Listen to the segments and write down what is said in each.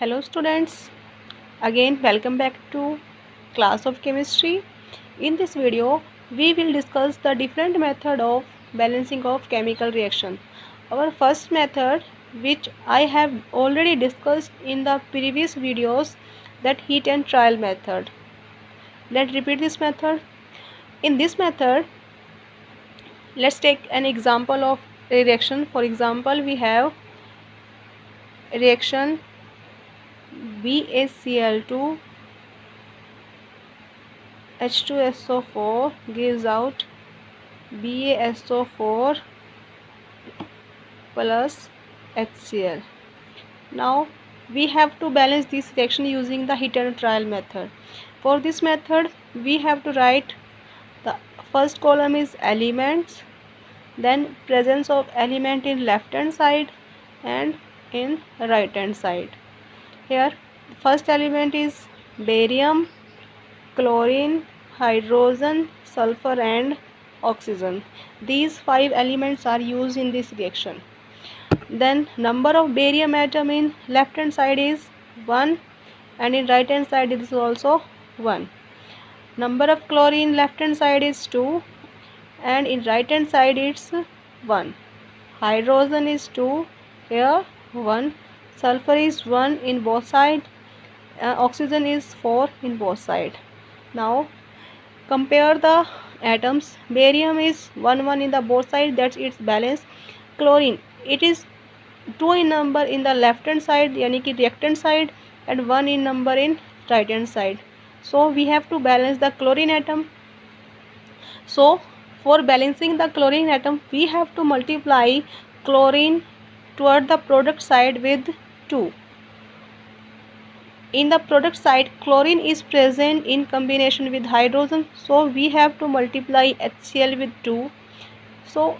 Hello students, again welcome back to class of chemistry. In this video we will discuss the different method of balancing of chemical reaction. Our first method, which I have already discussed in the previous videos, that heat and trial method. Let's repeat this method. In this method, let's take an example of a reaction. For example, we have reaction BaCl2 H2SO4 gives out BaSO4 plus HCl. Now we have to balance this reaction using the heat and trial method. For this method we have to write the first column is elements, then presence of element in left hand side and in right hand side. Here first element is barium, chlorine, hydrogen, sulfur and oxygen. These 5 elements are used in this reaction. Then number of barium atom in left hand side is 1 and in right hand side it is also 1. Number of chlorine left hand side is 2 and in right hand side it's 1. Hydrogen is 2, here 1. Sulfur is 1 in both sides. Oxygen is 4 in both sides. Now compare the atoms. Barium is 1 in the both sides, that's its balance. Chlorine, it is 2 in number in the left hand side, yani ki reactant side, and 1 in number in right hand side. So we have to balance the chlorine atom. So for balancing the chlorine atom, we have to multiply chlorine toward the product side with 2. In the product side, chlorine is present in combination with hydrogen, so we have to multiply HCl with 2. So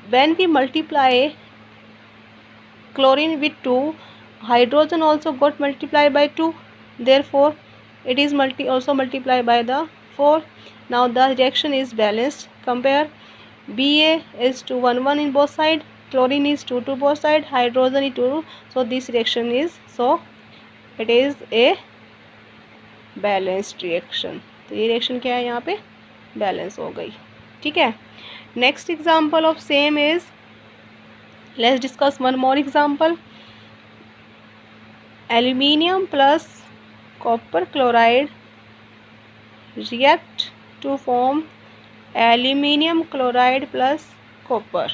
when we multiply chlorine with 2, hydrogen also got multiplied by 2, therefore it is also multiplied by the 4. Now the reaction is balanced. Compare, Ba is 2 1 in both sides, chlorine is 2 both sides, hydrogen is 2, so this reaction is, so it is a balanced reaction. तो ये reaction क्या है, यहाँ पे balance हो गई. ठीक है. Next example of same is, let's discuss one more example. Aluminium plus copper chloride react to form aluminium chloride plus copper.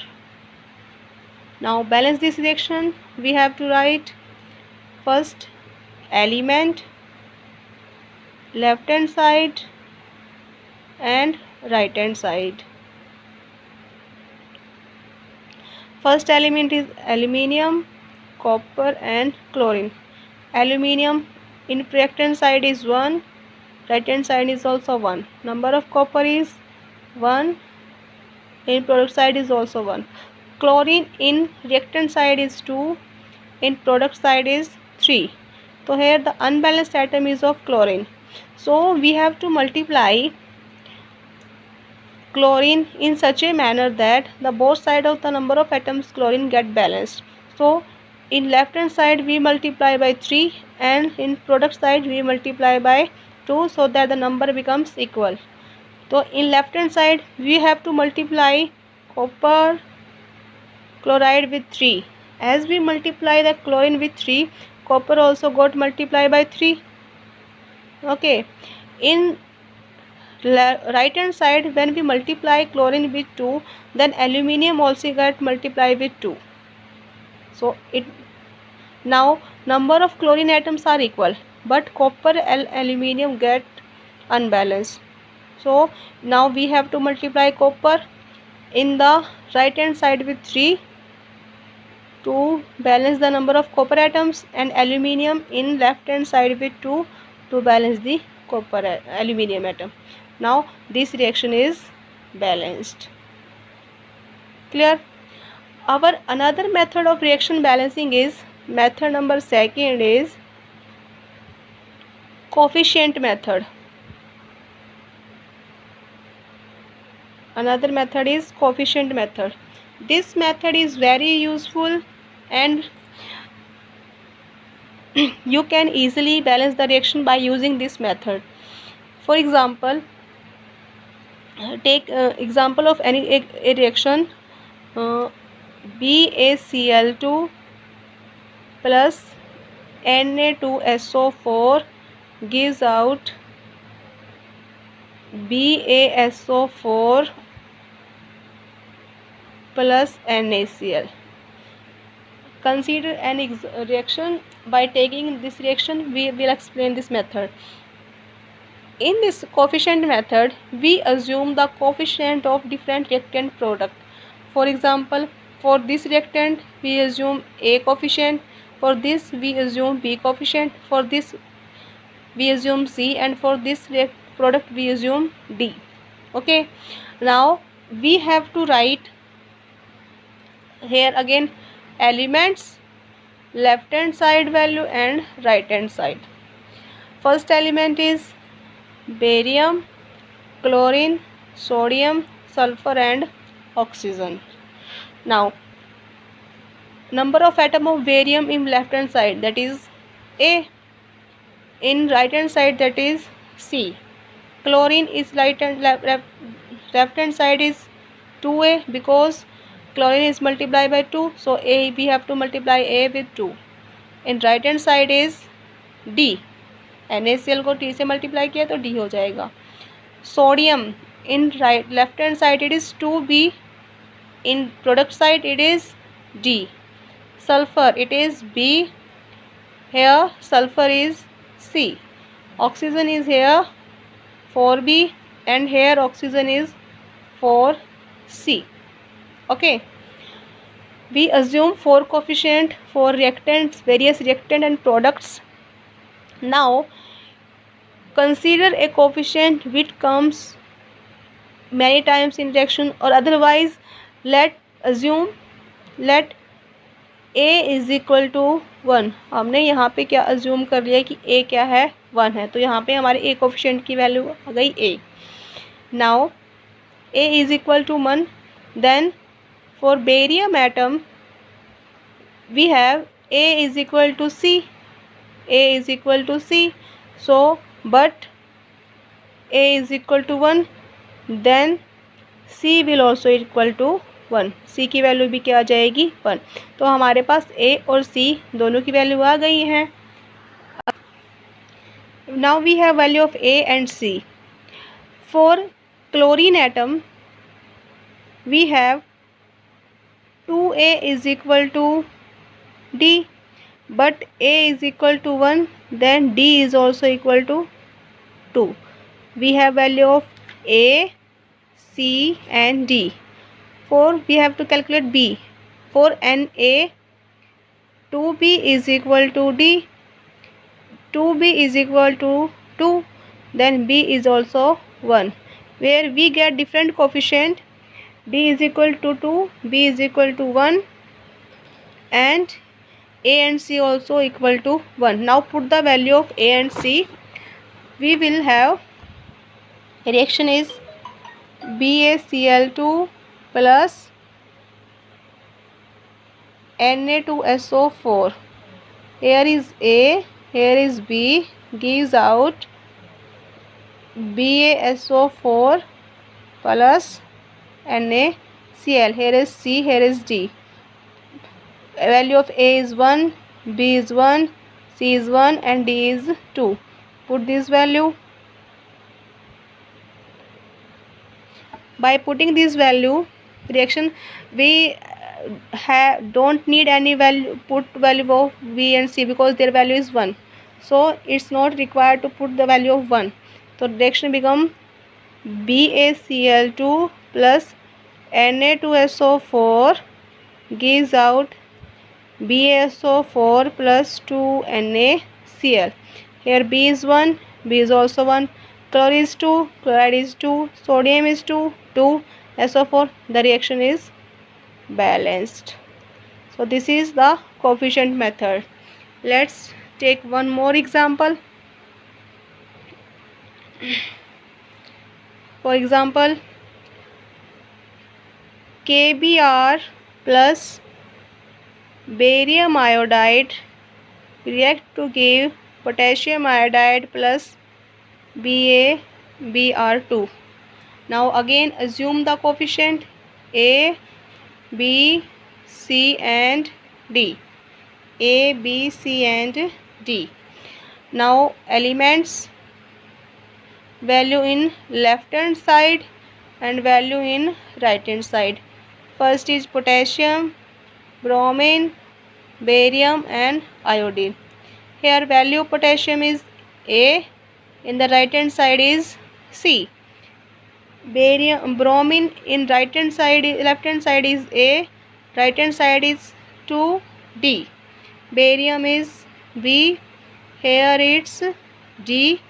Now balance this reaction. We have to write first element, left hand side and right hand side. First element is aluminium, copper and chlorine. Aluminium in reactant side is 1, right hand side is also 1. Number of copper is 1, in product side is also 1. Chlorine in reactant side is 2, in product side is 3. So here the unbalanced atom is of chlorine. So we have to multiply chlorine in such a manner that the both side of the number of atoms chlorine get balanced. So in left hand side we multiply by 3 and in product side we multiply by 2, so that the number becomes equal. So in left hand side we have to multiply copper chloride with 3. As we multiply the chlorine with 3, copper also got multiplied by 3. Okay. In right hand side, when we multiply chlorine with 2, then aluminium also get multiplied with 2. So it, now number of chlorine atoms are equal, but copper and aluminium get unbalanced. So now we have to multiply copper in the right hand side with 3 to balance the number of copper atoms, and aluminium in left hand side with 2 to balance the copper aluminium atom. Now this reaction is balanced. Clear? Our another method of reaction balancing is, method number second is coefficient method. Another method is coefficient method. This method is very useful and you can easily balance the reaction by using this method. For example, take example of any a reaction, BaCl2 plus Na2SO4 gives out BaSO4 plus NaCl. Consider an reaction. By taking this reaction, we will explain this method. In this coefficient method, we assume the coefficient of different reactant product. For example, for this reactant, we assume A coefficient. For this, we assume B coefficient. For this, we assume C, and for this product, we assume D. Okay. Now we have to write here again elements, left hand side value and right hand side. First element is barium, chlorine, sodium, sulfur and oxygen. Now number of atom of barium in left hand side, that is A. In right hand side, that is C. Chlorine is left hand side is 2A, because chlorine is multiplied by 2, so A, we have to multiply A with 2. In right hand side is D. NaCl को T से multiply किया तो D हो जाएगा. Sodium in left hand side it is 2B. In product side it is D. Sulfur it is B. Here sulfur is C. Oxygen is here 4B, and here oxygen is 4C. Okay. We assume 4 coefficient for reactants, various reactant and products. Now consider a coefficient which comes many times in reaction, or otherwise let A is equal to 1. हमने यहाँ पे क्या assume कर लिया कि A क्या है 1 है, तो यहाँ पे हमारे A कोफिशिएंट की वैल्यू आ गई A. Now A is equal to 1. Then for barium atom we have A is equal to C. A is equal to C. So but A is equal to 1, then C will also equal to 1. C की value भी क्या आ जाएगी 1. तो हमारे पास A और C दोनों की value आ गई हैं. Now we have value of A and C. For chlorine atom we have 2A is equal to D, but A is equal to 1, then D is also equal to 2. We have value of A, C and D. For we have to calculate B. For Na, 2B is equal to D, 2B is equal to 2, then B is also 1. Where we get different coefficient, D is equal to 2, B is equal to 1, and A and C also equal to 1. Now put the value of A and C. We will have reaction is BaCl2 plus Na2SO4. Here is A, here is B, gives out BaSO4 plus NaCl. Here is C, here is D. Value of A is 1, B is 1, C is 1 and D is 2. Put this value. By putting this value, reaction we don't need any value, put value of B and C, because their value is 1. So it's not required to put the value of 1. So reaction become BaCl2 plus Na2SO4 gives out BaSO4 plus 2NaCl. Here B is 1, B is also 1, chlorine is 2, chloride is 2, sodium is 2, 2, SO4. The reaction is balanced. So this is the coefficient method. Let's take one more example. For example, KBr plus barium iodide react to give potassium iodide plus BaBr2. Now again assume the coefficient A, B, C and D. A, B, C and D. Now elements value in left hand side and value in right hand side. First is potassium, bromine, barium and iodine. Here value of potassium is A, in the right hand side is C. Bromine in left hand side is A, right hand side is 2D. Barium is B, here it's D.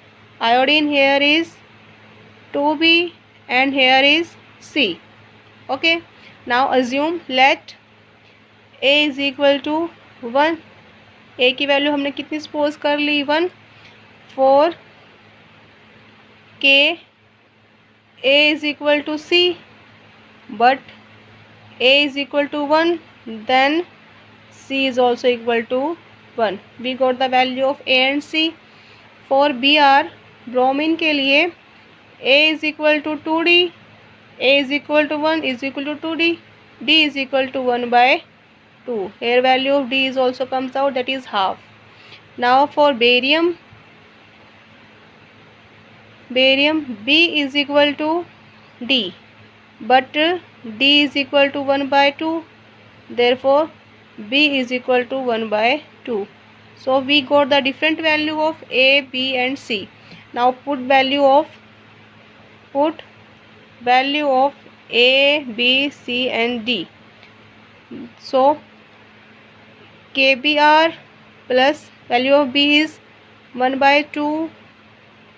Iodine here is 2B and here is C. Okay, now assume let A is equal to 1. A की value हमने कितनी suppose कर ली 1. For K A is equal to C, but A is equal to 1, then C is also equal to 1. We got the value of A and C. For Br bromine के लिए A is equal to 2D, A is equal to 1 is equal to 2D, D is equal to 1 by 2. Here value of D is also comes out, that is half. Now for barium B is equal to D, but D is equal to 1 by 2, therefore B is equal to 1 by 2. So we got the different value of A, B and C. Now put value of A, B, C and D. So KBr plus value of B is 1 by 2,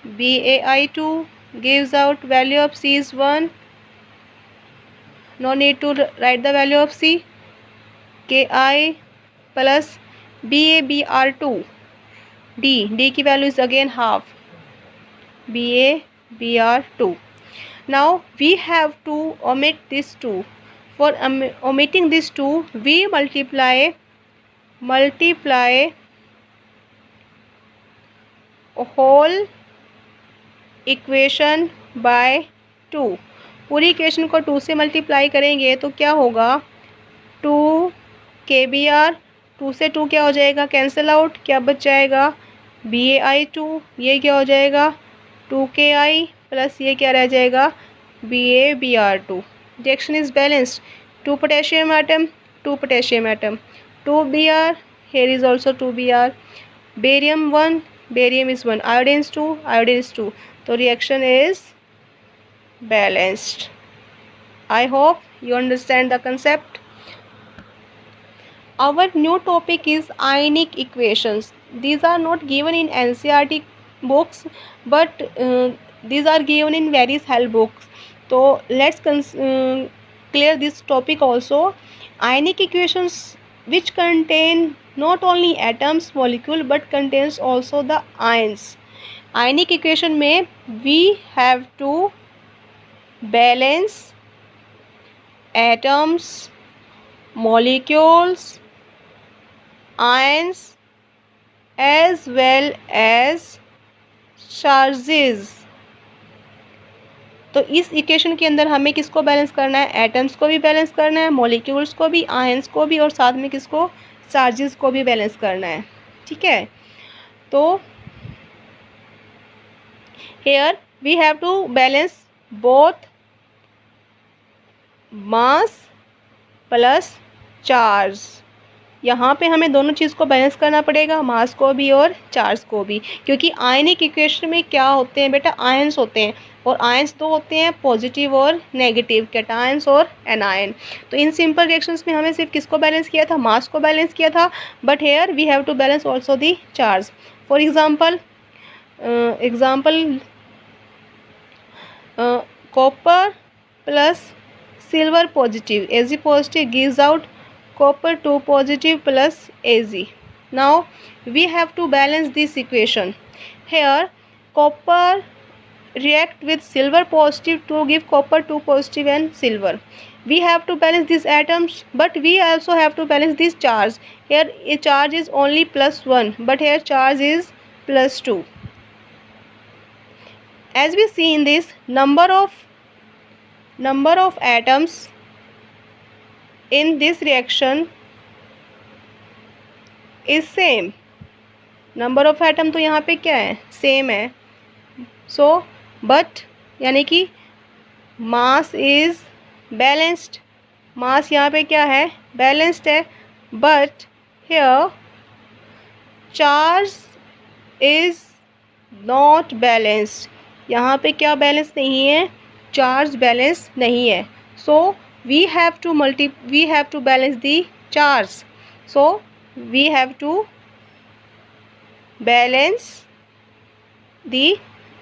BaI2 gives out value of C is 1. No need to write the value of C. Ki plus BaBr2 D की value is again half, BaBr2. Now we have to omit this 2. For omitting this 2, we multiply whole equation by 2. पूरी equation को 2 से multiply करेंगे तो क्या होगा 2 KBr, 2 से 2 क्या हो जाएगा कैंसिल आउट, क्या बच जाएगा BaI2, ये क्या हो जाएगा 2Ki प्लस ये क्या रह जाएगा BaBr2. Reaction is balanced. 2 potassium atom 2 potassium atom, 2 Br, here is also 2 Br, barium 1, barium is 1, iodine is 2, iodine is 2. So reaction is balanced. I hope you understand the concept. Our new topic is ionic equations. These are not given in NCERT books, but these are given in various help books. So let's clear this topic also. Ionic equations which contain not only atoms, molecule, but contains also the ions. Ionic equation में we have to balance atoms, molecules, ions as well as charges. तो इस equation के अंदर हमें किसको balance करना है, atoms को भी बैलेंस करना है, मॉलिक्यूल्स को भी, आयंस को भी, और साथ में किसको चार्जेस को भी बैलेंस करना है. ठीक है, तो here we have to balance both mass plus charge. यहाँ पे हमें दोनों चीज़ को बैलेंस करना पड़ेगा, मास को भी और चार्ज को भी, क्योंकि आयनिक इक्वेशन में क्या होते हैं बेटा, आयंस होते हैं, और आयंस दो होते हैं पॉजिटिव और नेगेटिव, कैटायंस और एनायन. तो इन सिंपल रिएक्शंस में हमें सिर्फ किसको बैलेंस किया था, मास को बैलेंस किया था, but here we have to balance also the charge. For example copper plus silver positive, Ag positive gives out copper 2 positive plus Ag. Now we have to balance this equation. Here copper react with silver positive to give copper 2 positive and silver. we have to balance these atoms, but we also have to balance this charge. Here a charge is only +1, but here charge is +2. As we see in this, number of atoms in this reaction is same. Number of atom तो यहाँ पे क्या है, same है. So but यानी कि mass is balanced. मास यहाँ पे क्या है, बैलेंस्ड है. But here charge is not balanced. यहाँ पे क्या बैलेंस नहीं है, चार्ज बैलेंस नहीं है. So we have to balance the charge. So we have to balance the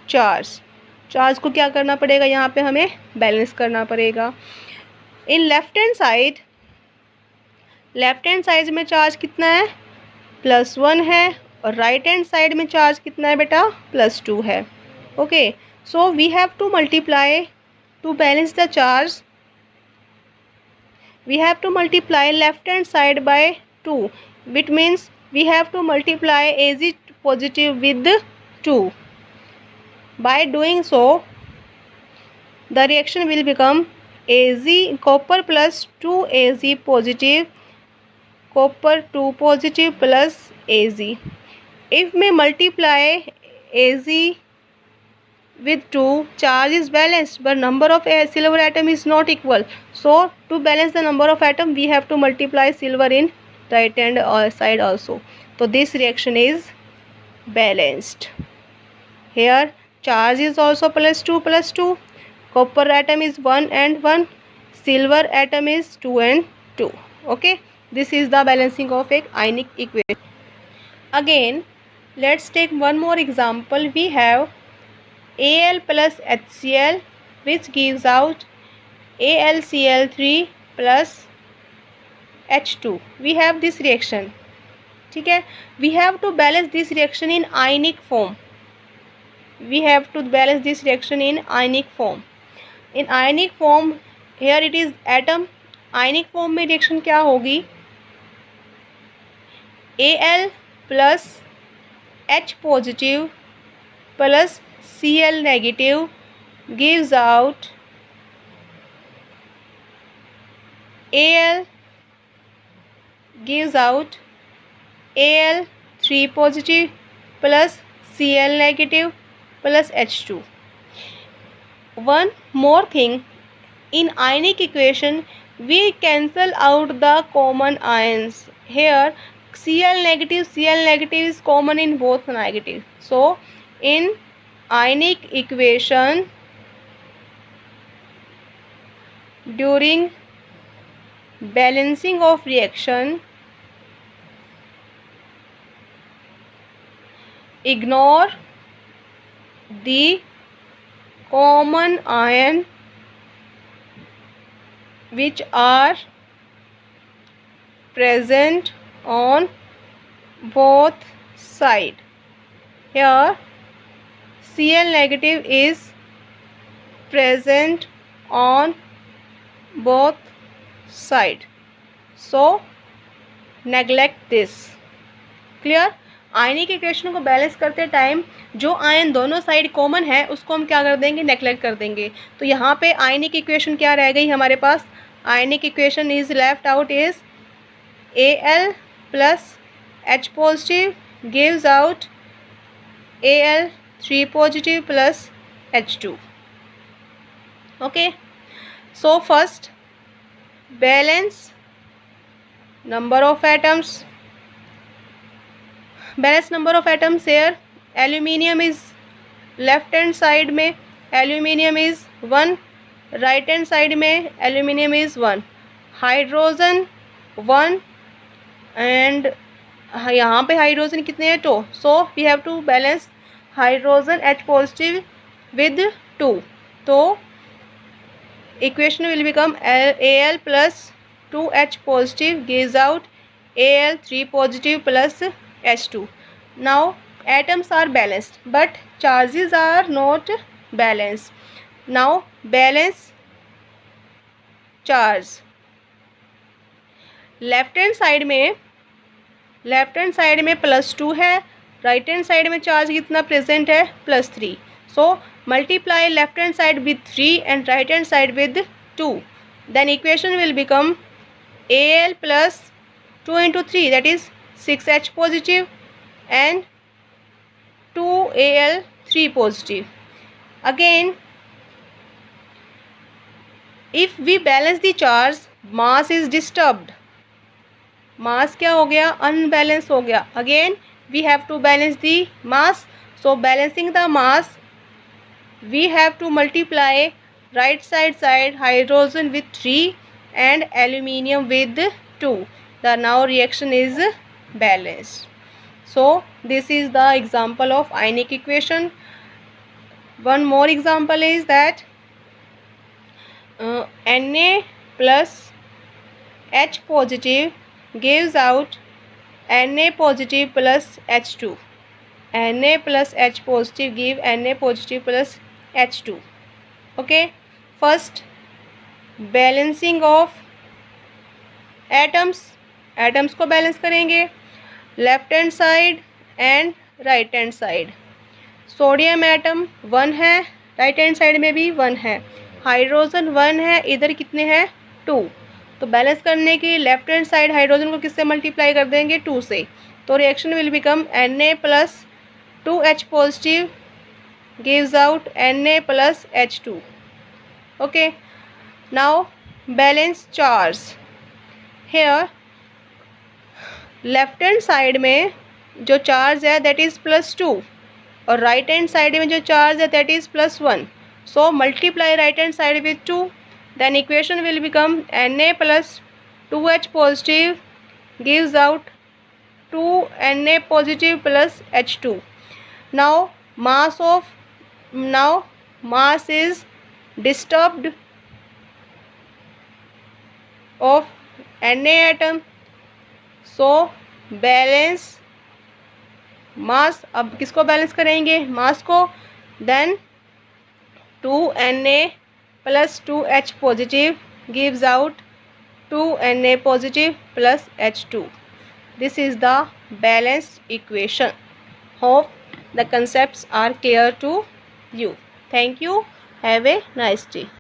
charge को क्या करना पड़ेगा, यहाँ पे हमें बैलेंस करना पड़ेगा. इन लेफ्ट हैंड साइड में चार्ज कितना है, +1 है. और राइट हैंड साइड में चार्ज कितना है बेटा, +2 है. Okay, so we have to multiply to balance the charge. We have to multiply left hand side by 2, which means we have to multiply Ag positive with 2. By doing so, the reaction will become Ag copper plus 2 Ag positive, copper 2 positive plus Ag. If we multiply Ag with 2, charge is balanced, but number of silver atom is not equal. So to balance the number of atom, we have to multiply silver in right hand side also. So this reaction is balanced. Here charge is also +2, copper atom is 1 and 1, silver atom is 2 and 2. Okay, this is the balancing of a ionic equation. Again, let's take one more example. We have Al plus HCl, which gives out AlCl3 plus H2. We have this reaction. ठीक है, we have to balance this reaction in ionic form. We have to balance this reaction in ionic form. In ionic form, here it is atom. ionic form में reaction क्या होगी, Al plus H positive plus Cl negative gives out Al3 positive plus Cl negative plus H2. One more thing, in ionic equation we cancel out the common ions. Here Cl negative is common in both negative. So in ionic equation, during balancing of reaction, ignore the common ion which are present on both sides. Here Cl negative is present on both sides, so neglect this. Clear? Ionic equation को balance करते time जो ion दोनों side common है उसको हम क्या कर देंगे, नेग्लेक्ट कर देंगे. तो यहाँ पे आयनिक इक्वेशन क्या रह गई हमारे पास, आयनिक equation is left out is Al plus H positive gives out Al3 positive plus H2. Okay, so first balance number of atoms. Balance number of atoms here, aluminium is left hand side में aluminium is 1, right hand side में aluminium is 1, hydrogen 1 and यहाँ पे hydrogen कितने हैं 2. So we have to balance hydrogen H positive with 2. तो equation will become Al plus 2H positive gives out Al3 positive plus H2. Now atoms are balanced but charges are not balanced. Now balance charge. Left hand side में +2 है, right hand side में charge कितना present है, +3। So multiply left hand side with 3 and right hand side with 2, then equation will become Al plus 2 into 3, that is 6H positive and 2Al 3 positive. Again, if we balance the charge, mass is disturbed. Mass क्या हो गया, unbalance हो गया. Again we have to balance the mass. So balancing the mass we have to multiply right side hydrogen with 3 and aluminium with 2. The now reaction is balanced. So this is the example of ionic equation. One more example is that Na plus H positive gives out Na positive plus H2. Na plus H positive give Na positive plus H2. Okay, first balancing of atoms को balance करेंगे, left hand side and right hand side. Sodium atom 1 है, right hand side में भी 1 है, hydrogen 1 है, इधर कितने हैं 2. तो बैलेंस करने के लिए लेफ्ट हैंड साइड हाइड्रोजन को किससे मल्टीप्लाई कर देंगे, 2 से. तो reaction will become Na plus 2H positive gives out Na plus H2. Okay, now balance charge. Here left hand side में जो चार्ज है that is +2 और right hand side में जो चार्ज है that is +1. So multiply right hand side with 2, then equation will become Na plus 2H positive gives out 2 Na positive plus H2. Now mass is disturbed of Na atom. So balance mass. अब किसको balance करेंगे, मास को. then 2 Na plus 2H positive gives out 2 Na positive plus H2. This is the balanced equation. Hope the concepts are clear to you. Thank you. Have a nice day.